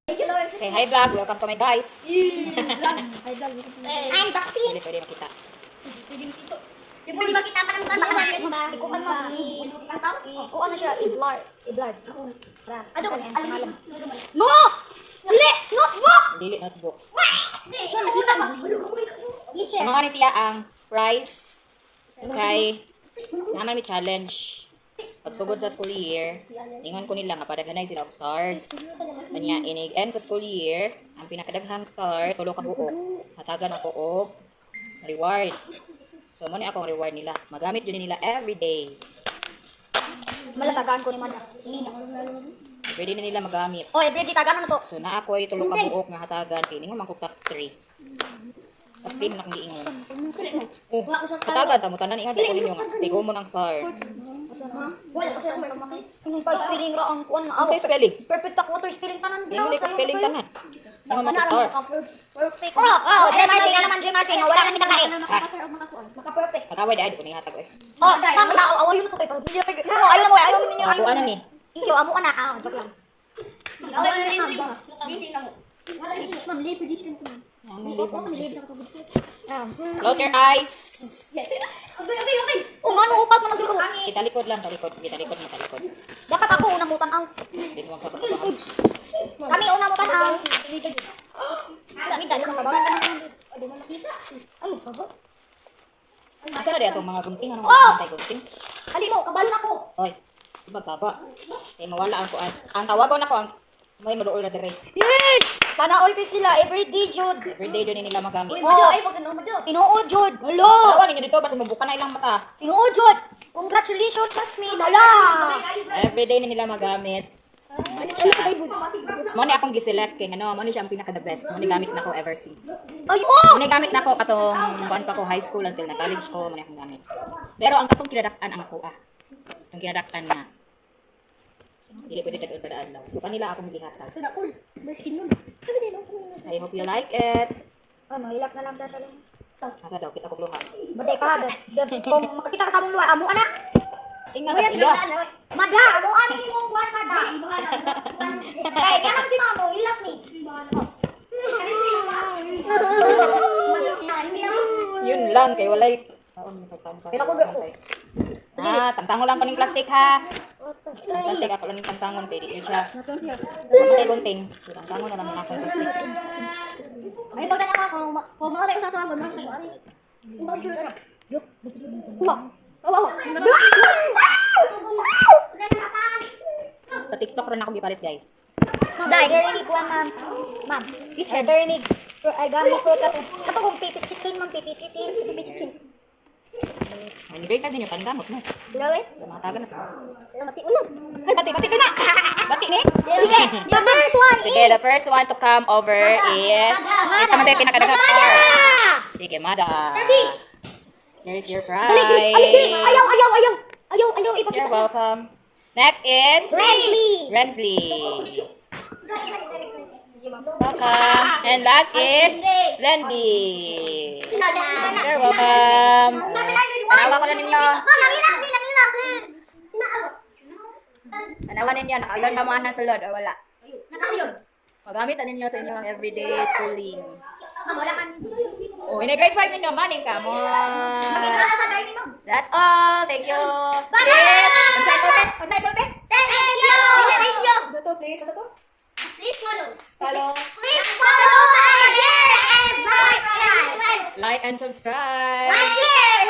Okay, hi vlog. Welcome to my guys. I'm Doxy. Pwede makita. Pwede makita pa ng mukha. Ikuan mo. Ikuan na siya. I-blur. Ano ko? No! Dili! Notebook! Dili notebook. Nakita mo. So, mga ni siya ang prize kay naman may challenge. Pagsugod sa school year, ingon ko nila nga padaghanay sila og stars. Kanya inig end sa school year, ang pinakadaghang star tulo ka buok. Hatagan ako og reward. So mo ni akong reward nila. Magamit jud nila every day. Malatagaan ko ni Mada. Pwede na nila magamit. Oh, everyday tagaan na to. So na ako ay tulo ka buok nga hatagan kay ningon man ko top 3. Top 3 na giingon. Oh, hatagan ta mo tanan iha di ko ninyo nga. Tigo mo ng star. Wala ko sa Anong pa spelling ra ang kuan na Ang say spelling. perfect ako water spelling tanan. Ingon ka spelling tanan. Ingon man ko star. Perfect. Oh, Jemarcy ka naman Jemarcy. Wala kami nakain. Maka-perfect. Pagaway di ko ni hatag oy. Oh, tama na. Awaw yun ko kay pag video. Ayaw mo, ayaw mo ninyo. Ako ano ni? Sige, amo ka na. Ah, joke lang. Close your eyes. Umano upat man siguro. Kita likod lang, talikod. Kita likod mo, talikod. Dapat ako unang mutan aw. Hindi mo magkabasabahan. Kami unang mutan aw. Kami dali ng kabangan ka nang. Adi mo nakita. Ay, sagot. Asa na di atong mga gunting? Anong Oh! mga gunting? Ali mo, kabalon ako. Hoy, di magsaba. Eh, mawala ang kuan. Ang tawagon ako, ang may maluol na dire. Yay! Sana all kay sila everyday jud. Everyday yun nila magamit. Oh, ay pag tinuod jud. Hello. Tawa ninyo dito, basta mabuka na ilang mata. Tinuod jud. Congratulations, Jasmine. Hala. Everyday na nila magamit. Mo ni akong giselect kay ano, mo ni siya ang pinaka the best. Mo ni gamit na ko ever since. Ay, oh! Mo ni gamit na ko katong buwan pa ko high school until na college ko, mo ni akong gamit. Pero ang katong kinadaktan ang kuha. Ang kinadaktan na. Dili pwede tagol kada adlaw. So kanila akong gihatag. Sada cool. Baskin mo. I hope you like it. Ano, hilak na lang ta sa lang. Asa daw kita ko luha. Baday ka, kung makakita ka sa mong luwa, amo ana. Tingnan ka iya. Mada, amo ani mong buwan mada. Kay kana di mo hilak ni. Yun lang kay walay. Pero ko tangtangon lang ko ning plastic ha. Plastic ako lang ning tangtangon kay di siya. May gunting. So tangtangon na lang ako ng plastic. ay pagdala ka kung mo sa tuwa mo na ko ani. Ba jud na. Yo. Ba. Sa TikTok rin ako gipalit guys. Dai, derinig ko ma'am. Ma'am, derinig. Ay gamit ko kato kung pipit chicken, ma'am pipit chicken. May break na din yung panigamot mo. Gawin? Matagan na sa. Mati ulo. Ay, bati ka na! Bati ni? Sige, the first one Sige, the first one to come over is... Isa man tayo pinakadagat star. Sige, Mada. Here's your prize. Ayaw, ipakita. You're welcome. Next is... Leslie. Rensley. Welcome. And last is... Lendy. You're welcome. Panawa ko na ninyo. Nangilak. Panawa ninyo. Nakailan ka mga nasulod o wala? Nakayod. Magamit na ninyo sa inyong everyday schooling. Wala kan. Oh, in grade 5 ninyo, maning ka mo. Makita na sa dining room. That's all. Thank you. Bye-bye. Yes. Thank you. Thank you. Ito, please. Ito. Please follow. Follow. Please follow, share, and subscribe. Like and subscribe. Share.